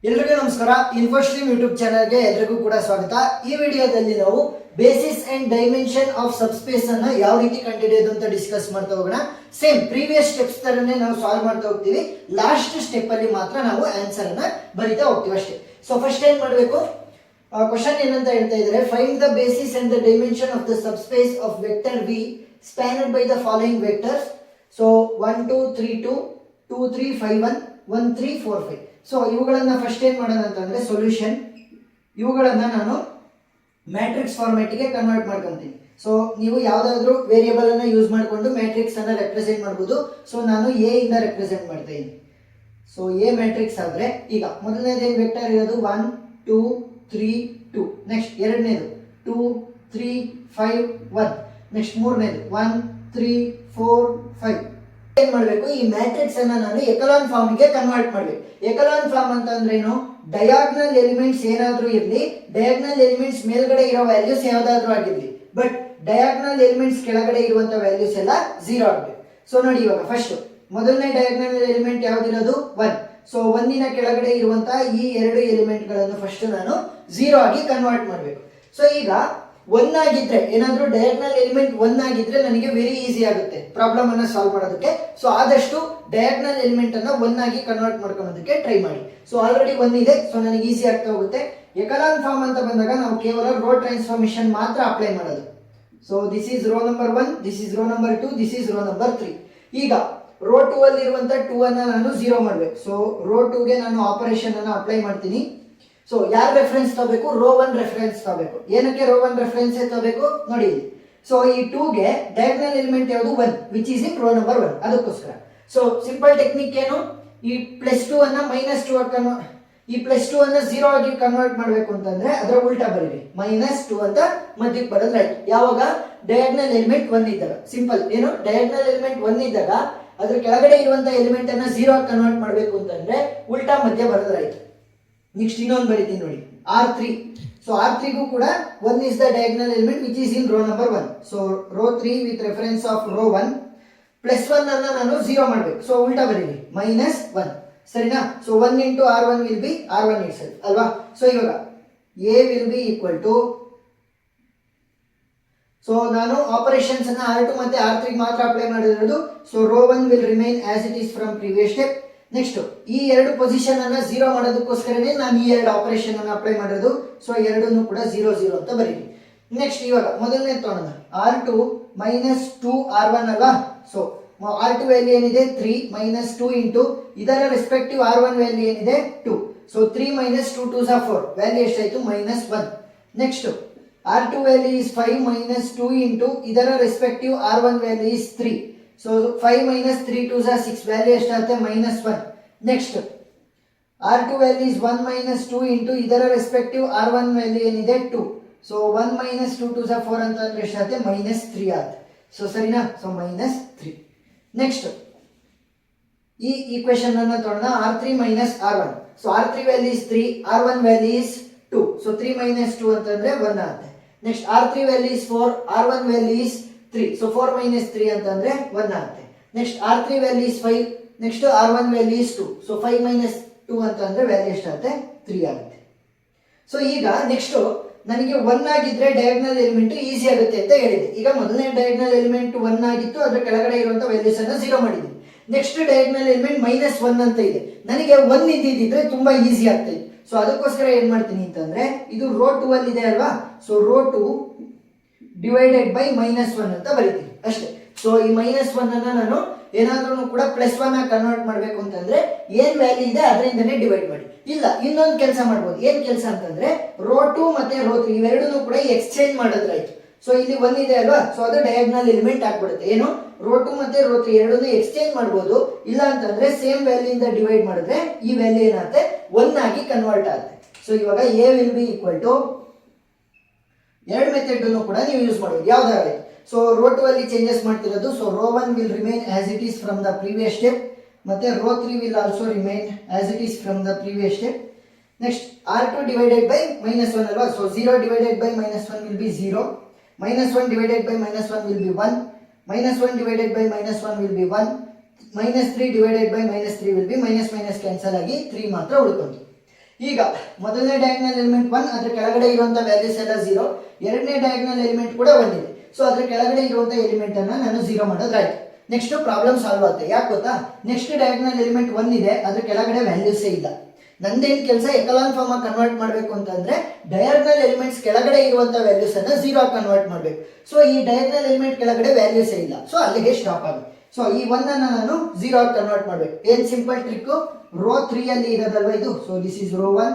ಎಲ್ರಿಗೂ ನಮಸ್ಕಾರ. ಇನ್ಫೋಸ್ಟ್ರೀಮ್ ಯೂಟ್ಯೂಬ್ ಚಾನಲ್ಗೆ ಎಲ್ರಿಗೂ ಕೂಡ ಸ್ವಾಗತ. ಈ ವಿಡಿಯೋದಲ್ಲಿ ನಾವು basis and dimension of subspace ಅನ್ನ ಯಾವ ರೀತಿ ಕಂಡುಹಿಡಿಯೋದು ಅಂತ ಡಿಸ್ಕಸ್ ಮಾಡ್ತಾ ಹೋಗೋಣ. ಸೇಮ್ ಪ್ರೀವಿಯಸ್ ಸ್ಟೆಪ್ಸ್ ತರನೇ ನಾವು ಸಾಲ್ವ್ ಮಾಡ್ತಾ ಹೋಗ್ತೀವಿ. ಲಾಸ್ಟ್ ಸ್ಟೆಪ್ ಅಲ್ಲಿ ಮಾತ್ರ ನಾವು ಆನ್ಸರ್ ಅನ್ನ ಬರಿತಾ ಹೋಗ್ತೀವಿ ಅಷ್ಟೇ. ಸೊ ಫಸ್ಟ್ ಏನ್ ಮಾಡಬೇಕು, ಕ್ವಶನ್ ಏನಂತ ಹೇಳ್ತಾ ಇದ್ದಾರೆ, find the basis and the dimension of the subspace of vector V spanned by the following vectors. So 1 2 3 2 2 3 5 1 1 3 4 5. So ಇವುಗಳನ್ನ ಫಸ್ಟ್ ಏನ್ ಮಾಡೋಣ ಅಂತಂದ್ರೆ ಸೊಲ್ಯೂಷನ್, ಇವುಗಳನ್ನ ನಾನು ಮ್ಯಾಟ್ರಿಕ್ಸ್ ಫಾರ್ಮ್ಯಾಟಿಗೆ ಕನ್ವರ್ಟ್ ಮಾಡ್ಕೊಂತೀನಿ. ಸೊ ನೀವು ಯಾವ್ದಾದ್ರು ವೇರಿಯೇಬಲ್ ಅನ್ನ ಯೂಸ್ ಮಾಡಿಕೊಂಡು ಮ್ಯಾಟ್ರಿಕ್ಸ್ ಅನ್ನ ರೆಪ್ರೆಸೆಂಟ್ ಮಾಡಬಹುದು. ಸೊ ನಾನು ಎ ಇಂದ ರೆಪ್ರೆಸೆಂಟ್ ಮಾಡ್ತಾ ಇದ್ದೀನಿ. ಸೊ ಎ ಮ್ಯಾಟ್ರಿಕ್ಸ್ ಆದ್ರೆ ಈಗ ಮೊದಲನೇದು ಏನ್ ವೆಕ್ಟರ್ ಇರೋದು 1 2 3 2. ನೆಕ್ಸ್ಟ್ ಎರಡನೇದು 2 3 5 1. ನೆಕ್ಸ್ಟ್ ಮೂರನೇದು 1 3 4 5. ಏನ್ ಮಾಡಬೇಕು, ಈ ಮ್ಯಾಟ್ರಿಕ್ಸ್ ಅನ್ನ ನಾನು ಎಕಲಾನ್ ಫಾರ್ಮ್ ಗೆ ಕನ್ವರ್ಟ್ ಮಾಡಬೇಕು. ಎಕಲಾನ್ ಫಾರ್ಮ್ ಅಂತ ಅಂದ್ರೆ ಏನು, ಡಯಾಗ್ನಲ್ ಎಲಿಮೆಂಟ್ಸ್ ಏನಾದ್ರೂ ಇರಲಿ, ಡಯಾಗ್ನಲ್ ಎಲಿಮೆಂಟ್ಸ್ ಮೇಲ್ಗಡೆ ಇರೋ ವ್ಯಾಲ್ಯೂಸ್ ಯಾವ್ದಾದ್ರು ಆಗಿರ್ಲಿ, ಬಟ್ ಡಯಾಗ್ನಲ್ ಎಲಿಮೆಂಟ್ಸ್ ಕೆಳಗಡೆ ಇರುವಂತ ವ್ಯಾಲ್ಯೂಸ್ ಎಲ್ಲ 0 ಆಗಬೇಕು. ಸೊ ನೋಡಿ, ಇವಾಗ ಫಸ್ಟ್ ಮೊದಲನೇ ಡಯಾಗ್ನಲ್ ಎಲಿಮೆಂಟ್ ಯಾವ್ದಿರೋದು 1. ಸೊ 1ನ ಕೆಳಗಡೆ ಇರುವಂತಹ ಈ ಎರಡು ಎಲಿಮೆಂಟ್ ಗಳನ್ನು ಫಸ್ಟ್ ನಾನು 0 ಆಗಿ ಕನ್ವರ್ಟ್ ಮಾಡಬೇಕು. ಸೊ ಈಗ 1 ಆಗಿದ್ರೆ, ಏನಾದ್ರೂ ಡಯಾಗ್ನಲ್ ಎಲಿಮೆಂಟ್ 1 ಆಗಿದ್ರೆ ನನಗೆ ವೆರಿ ಈಸಿ ಆಗುತ್ತೆ ಪ್ರಾಬ್ಲಮ್ ಅನ್ನ ಸಾಲ್ವ್ ಮಾಡೋದಕ್ಕೆ. ಸೊ ಆದಷ್ಟು ಡಯಾಗ್ನಲ್ ಎಲಿಮೆಂಟ್ ಅನ್ನ 1 ಆಗಿ ಕನ್ವರ್ಟ್ ಮಾಡ್ಕೊಳ್ಳೋದಕ್ಕೆ ಟ್ರೈ ಮಾಡಿ. ಸೊ ಆಲ್ರೆಡಿ 1 ಇದೆ, ಸೊ ನನಗೆ ಈಸಿ ಆಗ್ತಾ ಹೋಗುತ್ತೆ. ಎಕಲಾನ್ ಫಾರ್ಮ್ ಅಂತ ಬಂದಾಗ ನಾವು ಕೇವಲ ರೋ ಟ್ರಾನ್ಸ್ಫಾರ್ಮೇಶನ್ ಮಾತ್ರ ಅಪ್ಲೈ ಮಾಡೋದು. So this is row number 1, this is row number 2, this is row number 3. ಈಗ ರೋ 2 ಅಲ್ಲಿ ಇರುವಂತ 2 ಅನ್ನ ನಾನು 0 ಮಾಡಬೇಕು. ಸೊ ರೋ 2 ಗೆ ನಾನು ಆಪರೇಷನ್ ಅನ್ನ ಅಪ್ಲೈ ಮಾಡ್ತೀನಿ. ಸೊ ಯಾರು ರೆಫರೆನ್ಸ್ ತಗೋಬೇಕು, ರೋ 1 ರೆಫರೆನ್ಸ್ ತಗೋಬೇಕು. ಏನಕ್ಕೆ ರೋ 1 ರೆಫರೆನ್ಸ್ ತಗೋಬೇಕು ನೋಡಿ. ಸೊ ಈ 2 ಗೆ ಡಯಾಗ್ನಲ್ ಎಲಿಮೆಂಟ್ ಯಾವುದು 1, which is in row number 1. ಅದಕ್ಕೋಸ್ಕರ ಸೊ ಸಿಂಪಲ್ ಟೆಕ್ನಿಕ್ ಏನು, ಈ +2 ಅನ್ನ -2 ಆಗಿ ಈ +2 ಅನ್ನ 0 ಆಗಿ ಕನ್ವರ್ಟ್ ಮಾಡಬೇಕು ಅಂತಂದ್ರೆ ಅದರ ಉಲ್ಟಾ ಬರೀರಿ, -2 ಅಂತ ಮಧ್ಯಕ್ಕೆ ಬರೋದ್ರೆ ಆಯ್ತು. ಯಾವಾಗ ಡಯಾಗ್ನಲ್ ಎಲಿಮೆಂಟ್ 1 ಇದ್ದಾಗ. ಸಿಂಪಲ್ ಏನು, ಡಯಾಗ್ನಲ್ ಎಲಿಮೆಂಟ್ 1 ಇದ್ದಾಗ ಅದ್ರ ಕೆಳಗಡೆ ಇರುವಂತ ಎಲಿಮೆಂಟ್ ಅನ್ನ 0 ಆಗಿ ಕನ್ವರ್ಟ್ ಮಾಡಬೇಕು ಅಂತಂದ್ರೆ ಉಲ್ಟಾ ಮಧ್ಯ ಬರೋದ್ರಾಯ್ತು. ನೆಕ್ಸ್ಟ್ ಇನ್ನೊಂದು ಬರೀತೀನಿ ನೋಡಿ, R3. ಸೊ R3 ಗೂ ಕೂಡ 1 is the diagonal element which is in row number 1. So row 3 with reference of row 1. +1 ಅನ್ನ ನಾನು 0 ಮಾಡಬೇಕು. ಸೊ ಉಲ್ಟಾ ಬರೀರಿ, -1. ಸರಿನಾ. So 1 into R1 will be R1 itself ಅಲ್ವಾ. ಸೊ ಇವಾಗ A will be equal to, so ನಾನು ಆಪರೇಷನ್ಸ್ ಅನ್ನ R2 ಮತ್ತೆ R3 ಮಾತ್ರ ಅಪ್ಲೈ ಮಾಡಿರೋದು. So row 1 will remain as it is from previous step. Next ಈ ಎರಡು ಪೊಸಿಷನ್ ಅನ್ನ 0 ಮಾಡೋದಕ್ಕೋಸ್ಕರನೇ ನಾನು ಈ ಎರಡು ಆಪರೇಷನ್ ಅನ್ನ ಅಪ್ಲೈ ಮಾಡೋದು. ಸೊ ಎರಡನ್ನೂ ಕೂಡ 0 0 ಅಂತ ಬರೀರಿ. ನೆಕ್ಸ್ಟ್ ಇವಾಗ ಮೊದಲನೇ ತಗೊಳ್ಳೋಣ, R2 -2 R1 ಅಲ್ವಾ. ಸೊ R2 ವ್ಯಾಲ್ಯೂ ಏನಿದೆ 3 -2 ಇಂಟು ಇದರ ರೆಸ್ಪೆಕ್ಟಿವ್ R1 ವ್ಯಾಲ್ಯೂ ಏನಿದೆ 2. ಸೊ 3 - 2 2 4, ವ್ಯಾಲ್ಯೂ ಎಷ್ಟಾಯ್ತು -1. Next R2 value is 5 -2 into ಇದರ respective R1 value is 3. So 5 - 3 2 6, value ಎಷ್ಟಾಗುತ್ತೆ -1. Next R2 value is 1 - 2 into ಇದರ ರೆಸ್ಪೆಕ್ಟಿವ್ R1 ವ್ಯಾಲ್ಯೂ ಏನಿದೆ 2. ಸೊ 1 - 2 2 4 ಅಂತ ಅಂದ್ರೆ ಎಷ್ಟಾಗುತ್ತೆ -3 ಆಗುತ್ತೆ. ಸೊ ಸರಿನಾ. ಸೊ -3. ನೆಕ್ಸ್ಟ್ ಈ ಈಕ್ವೇಶನ್ ಅನ್ನ ತಗೊಳ್ಳೋಣ, R3 - R1. So R3 value is 3, R1 value is 2. So 3 - 2 ಅಂತಂದ್ರೆ 1 ಆಗುತ್ತೆ. Next R3 value is 4, R1 value is 3. So 4 - 3 ಅಂತಂದ್ರೆ 1 ಆಗುತ್ತೆ. Next R3 value is 5, next R1 value is 2. So 5 - 2 ಅಂತಂದ್ರೆ value ಎಷ್ಟಾಗುತ್ತೆ 3 ಆಗುತ್ತೆ. ಸೊ ಈಗ ನೆಕ್ಸ್ಟ್ ನನಗೆ 1 ಆಗಿದ್ರೆ ಡಯಾಗ್ನಲ್ ಎಲಿಮೆಂಟ್ ಈಸಿ ಆಗುತ್ತೆ ಅಂತ ಹೇಳಿದೆ. ಈಗ ಮೊದಲನೇ ಡಯಾಗ್ನಲ್ ಎಲಿಮೆಂಟ್ 1 ಆಗಿತ್ತು, ಅದರ ಕೆಳಗಡೆ ಇರುವಂತ ವ್ಯಾಲ್ಯೂಸ್ ಅನ್ನ 0 ಮಾಡಿದ್ದೀನಿ. ನೆಕ್ಸ್ಟ್ ಡಯಾಗ್ನಲ್ ಎಲಿಮೆಂಟ್ -1 ಅಂತ ಇದೆ, ನನಗೆ 1 ಇದ್ದಿದ್ರೆ ತುಂಬಾ ಈಸಿ ಆಗ್ತಾ ಇತ್ತು. ಸೊ ಅದಕ್ಕೋಸ್ಕರ ಏನ್ ಮಾಡ್ತೀನಿ ಅಂತಂದ್ರೆ, ಇದು ರೋ 2 ಅಲ್ಲಿ ಇದೆ ಅಲ್ವಾ. ಸೊ ರೋ 2 ಡಿವೈಡೆಡ್ ಬೈ -1 ಅಂತ ಬರೀತೀನಿ ಅಷ್ಟೇ. ಸೊ ಈ -1 ಅನ್ನ ನಾನು ಏನಾದ್ರೂ ಕೂಡ +1 ಆಗಿ ಕನ್ವರ್ಟ್ ಮಾಡಬೇಕು ಅಂತಂದ್ರೆ ಏನ್ ವ್ಯಾಲ್ಯೂ ಇದೆ ಅದರಿಂದನೇ ಡಿವೈಡ್ ಮಾಡಿ. ಇಲ್ಲ ಇನ್ನೊಂದು ಕೆಲಸ ಮಾಡ್ಬೋದು. ಏನ್ ಕೆಲಸ ಅಂತಂದ್ರೆ ರೋ 2 ಮತ್ತೆ ರೋ 3 ಇವೆರಡನ್ನೂ ಕೂಡ ಎಕ್ಸ್ಚೇಂಜ್ ಮಾಡಿದ್ರಾಯ್ತು. ಸೊ ಇಲ್ಲಿ 1 ಇದೆ ಅಲ್ವಾ, ಸೊ ಅದು ಡಯಾಗ್ನಲ್ ಎಲಿಮೆಂಟ್ ಆಗ್ಬಿಡುತ್ತೆ. ಏನು, ರೋ 2 ಮತ್ತೆ ರೋ 3 ಎರಡನ್ನೂ ಎಕ್ಸ್ಚೇಂಜ್ ಮಾಡ್ಬೋದು. ಇಲ್ಲ ಅಂತಂದ್ರೆ ಸೇಮ್ ವ್ಯಾಲ್ಯೂ ಇಂದ ಡಿವೈಡ್ ಮಾಡಿದ್ರೆ ಈ ವ್ಯಾಲ್ಯೂ ಏನಾಗುತ್ತೆ 1 ಆಗಿ ಕನ್ವರ್ಟ್ ಆಗುತ್ತೆ. ಸೊ ಇವಾಗ A will be equal to, ಎರಡು ಮೆಥಡ್ ಅನ್ನು ಕೂಡ ನೀವು ಯೂಸ್ ಮಾಡಬಹುದು, ಯಾವ್ದಾದ್ರು. ಸೊ ರೋ 2 ಅಲ್ಲಿ ಚೇಂಜಸ್ ಮಾಡ್ತಿರೋದು. So row 1 will remain as it is from the previous step, ಮತ್ತೆ rho 3 will also remain as it is from the previous step. Next R2 divided by -1 ಅಲ್ವಾ. So 0 divided by -1 will be 0, -1 divided by -1 will be 1, -1 divided by -1 will be 1, -3 divided by -3 will be -, cancel ಆಗಿ 3 ಮಾತ್ರ ಉಳ್ಕೊಂತು. ಈಗ ಮೊದಲನೇ diagonal element 1, ಅದ್ರ ಕೆಳಗಡೆ ಇರುವಂತ values ಎಲ್ಲ 0. ಎರಡನೇ ಡಯಾಗ್ನಲ್ ಎಲಿಮೆಂಟ್ ಕೂಡ 1 ಇದೆ. ಸೊ ಅದ್ರ ಕೆಳಗಡೆ ಇರುವಂತ ಎಲಿಮೆಂಟ್ ಅನ್ನ ನಾನು 0 ಮಾಡೋದಾಯ್ತು. ನೆಕ್ಸ್ಟ್ ಪ್ರಾಬ್ಲಮ್ ಸಾಲ್ವ್ ಆಗುತ್ತೆ. ಯಾಕೆ ಗೊತ್ತಾ, ನೆಕ್ಸ್ಟ್ ಡಯಾಗ್ನಲ್ ಎಲಿಮೆಂಟ್ 1 ಇದೆ, ಅದ್ರ ಕೆಳಗಡೆ ವ್ಯಾಲ್ಯೂಸೇ ಇಲ್ಲ. ನಂದೇನ್ ಕೆಲಸ, ಎಕಲಾನ್ ಫಾರ್ಮ್ ಆಗಿ ಕನ್ವರ್ಟ್ ಮಾಡಬೇಕು ಅಂತಂದ್ರೆ ಡಯಾಗ್ನಲ್ ಎಲಿಮೆಂಟ್ಸ್ ಕೆಳಗಡೆ ಇರುವಂತ ವ್ಯಾಲ್ಯೂಸ್ ಅನ್ನ 0 ಆಗಿ ಕನ್ವರ್ಟ್ ಮಾಡಬೇಕು. ಸೊ ಈ ಡಯಾಗ್ನಲ್ ಎಲಿಮೆಂಟ್ ಕೆಳಗಡೆ ವ್ಯಾಲ್ಯೂಸೇ ಇಲ್ಲ, ಸೊ ಅಲ್ಲಿಗೆ ಸ್ಟಾಪ್ ಆಗುತ್ತೆ. ಸೊ ಈ 1 ಅನ್ನ ನಾನು 0 ಆಗಿ ಕನ್ವರ್ಟ್ ಮಾಡಬೇಕು. ಏನ್ ಸಿಂಪಲ್ ಟ್ರಿಕ್, ರೋ 3 ಅಲ್ಲಿ ಇರೋದಲ್ವಾ ಇದು. So this is row 1,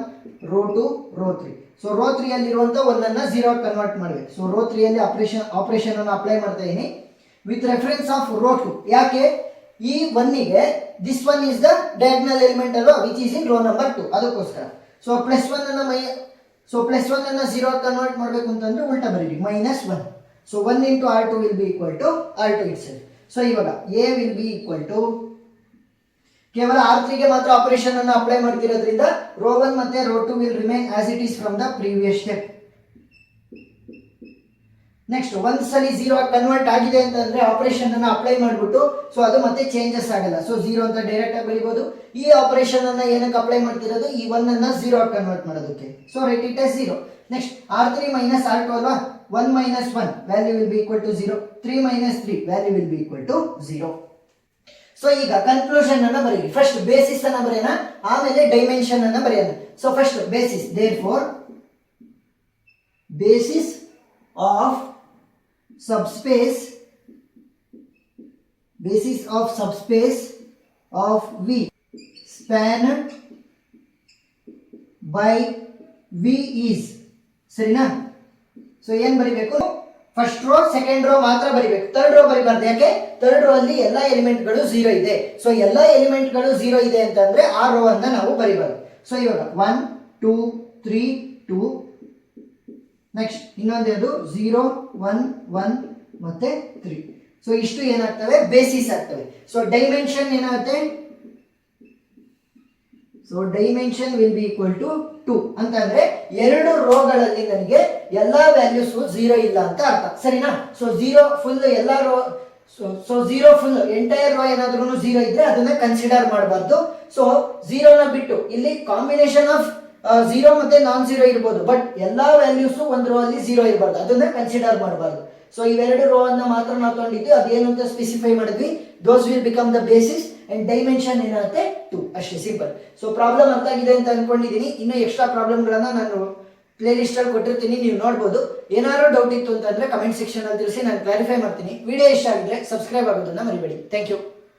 row 2, row 3. So row 3 ಅಲ್ಲಿ ಇರುವಂತ 1 ಅನ್ನ 0 ಆಗಿ ಕನ್ವರ್ಟ್ ಮಾಡಬೇಕು. ಸೊ ರೋ 3 ಅಲ್ಲಿ ಆಪರೇಷನ್ ಅನ್ನು ಅಪ್ಲೈ ಮಾಡ್ತಾ ಇದೀನಿ ವಿತ್ ರೆಫರೆನ್ಸ್ ಆಫ್ ರೋ 2. ಯಾಕೆ, ಈ 1 ಗೆ this 1 is the diagonal element ಅಲ್ವಾ, which is in row number 2. ಅದಕ್ಕೋಸ್ಕರ ಸೊ ಪ್ಲಸ್ 1 ಅನ್ನ 0 ಆಗಿ ಕನ್ವರ್ಟ್ ಮಾಡಬೇಕು ಅಂತಂದ್ರೆ ಉಲ್ಟಾ ಬರೀರಿ, -1. So 1 into R2 will be equal to R2 itself. So ಇವಾಗ A will be equal to, ಕೇವಲ R3 ಗೆ ಮಾತ್ರ ಆಪರೇಷನ್ ಅನ್ನು ಅಪ್ಲೈ ಮಾಡ್ತಿರೋದ್ರಿಂದ ರೋ 1 ಮತ್ತೆ rho 2 will remain as it is from the previous step. Next ಒಂದ್ಸಲಿ 0 ಆಗಿ ಕನ್ವರ್ಟ್ ಆಗಿದೆ ಅಂತಂದ್ರೆ ಆಪರೇಷನ್ ಅನ್ನ ಅಪ್ಲೈ ಮಾಡ್ಬಿಟ್ಟು ಸೊ ಅದು ಮತ್ತೆ ಚೇಂಜಸ್ ಆಗಲ್ಲ. ಸೊ 0 ಅಂತ ಡೈರೆಕ್ಟ್ ಆಗಿ ಬರೀಬಹುದು. ಈ ಆಪರೇಷನ್ ಅನ್ನ ಏನಕ್ಕೆ ಅಪ್ಲೈ ಮಾಡ್ತಿರೋದು, ಈ 1 ಅನ್ನ 0 ಆಗಿ ಕನ್ವರ್ಟ್ ಮಾಡೋದಕ್ಕೆ. So write it as 0. Next R3 minus R2 ಅಲ್ವಾ, 1 minus 1 value will be equal to 0. 3 minus 3 value will be equal to 0. So ಈಗ ಕನ್ಕ್ಲೂಷನ್ ಅನ್ನ ಬರೀರಿ. ಫಸ್ಟ್ ಬೇಸಿಸ್ ಅನ್ನ ಬರೆಯೋಣ, ಆಮೇಲೆ ಡೈಮೆನ್ಷನ್ ಅನ್ನ ಬರೆಯೋಣ. So first basis, therefore basis of subspace of V spanned by V is, ಸರಿನಾ. ಸೊ ಏನ್ ಬರಿಬೇಕು, ಫಸ್ಟ್ ರೋ ಸೆಕೆಂಡ್ ರೋ ಮಾತ್ರ ಬರಿಬೇಕು, ಥರ್ಡ್ ರೋ ಬರಿಬಾರ್ದು. ಯಾಕೆ, ಥರ್ಡ್ ರೋ ಅಲ್ಲಿ ಎಲ್ಲ ಎಲಿಮೆಂಟ್ಗಳು 0 ಇದೆ. ಸೊ ಎಲ್ಲ ಎಲಿಮೆಂಟ್ಗಳು 0 ಇದೆ ಅಂತಂದ್ರೆ ಆ ರೋ ಅನ್ನ ನಾವು ಬರಿಬಾರ್ದು. ಸೊ ಇವಾಗ 1 2 3 2, ನೆಕ್ಸ್ಟ್ ಇನ್ನೊಂದು 0 1 1 ಮತ್ತೆ 3. ಸೊ ಇಷ್ಟು ಏನಾಗ್ತವೆ, ಬೇಸಿಸ್ ಆಗ್ತವೆ. ಸೊ ಡೈಮೆನ್ಷನ್ ಏನಾಗುತ್ತೆ, so dimension will be equal to 2 ಅಂತಂದ್ರೆ ಎರಡು ರೋಗಳಲ್ಲಿ ನನಗೆ ಎಲ್ಲಾ ವ್ಯಾಲ್ಯೂಸ್ 0 ಇಲ್ಲ ಅಂತ ಅರ್ಥ, ಸರಿನಾ. ಸೊ 0 ಫುಲ್ ಎಲ್ಲಾ row, so 0 full entire row ಏನಾದ್ರೂ 0 ಇದ್ರೆ ಅದನ್ನ ಕನ್ಸಿಡರ್ ಮಾಡಬಾರ್ದು. ಸೊ 0 ನ ಬಿಟ್ಟು ಇಲ್ಲಿ ಕಾಂಬಿನೇಷನ್ ಆಫ್ 0 ಮತ್ತೆ ನಾನ್ 0 ಇರ್ಬೋದು, ಬಟ್ ಎಲ್ಲಾ ವ್ಯಾಲ್ಯೂಸ್ ಒಂದು ರೋ ಅಲ್ಲಿ 0 ಇರಬಾರ್ದು, ಅದನ್ನ ಕನ್ಸಿಡರ್ ಮಾಡಬಾರ್ದು. ಸೊ ಇವೆರಡು ರೋ ಅನ್ನ ಮಾತ್ರ ನಾವು ತಗೊಂಡಿದ್ವಿ, ಅದೇನು ಅಂತ ಸ್ಪೆಸಿಫೈ ಮಾಡಿದ್ವಿ. Those will become the basis and dimension ಏನಾಗುತ್ತೆ 2, ಅಷ್ಟೇ ಸಿಂಪಲ್. ಸೊ ಪ್ರಾಬ್ಲಮ್ ಅರ್ಥ ಆಗಿದೆ ಅಂತ ಅನ್ಕೊಂಡಿದ್ದೀನಿ. ಇನ್ನು ಎಕ್ಸ್ಟ್ರಾ ಪ್ರಾಬ್ಲಮ್ಗಳನ್ನ ನಾನು ಪ್ಲೇ ಲಿಸ್ಟ್ ಅಲ್ಲಿ ಕೊಟ್ಟಿರ್ತೀನಿ, ನೀವು ನೋಡ್ಬೋದು. ಏನಾದ್ರು ಡೌಟ್ ಇತ್ತು ಅಂತಂದ್ರೆ ಕಮೆಂಟ್ ಸೆಕ್ಷನ್ ಅಲ್ಲಿ ತಿಳಿಸಿ, ನಾನು ಕ್ಲಾರಿಫೈ ಮಾಡ್ತೀನಿ. ವಿಡಿಯೋ ಇಷ್ಟ ಆಗಿದ್ರೆ ಸಬ್ಸ್ಕ್ರೈಬ್ ಆಗೋದನ್ನ ಮರಿಬೇಡಿ. Thank you.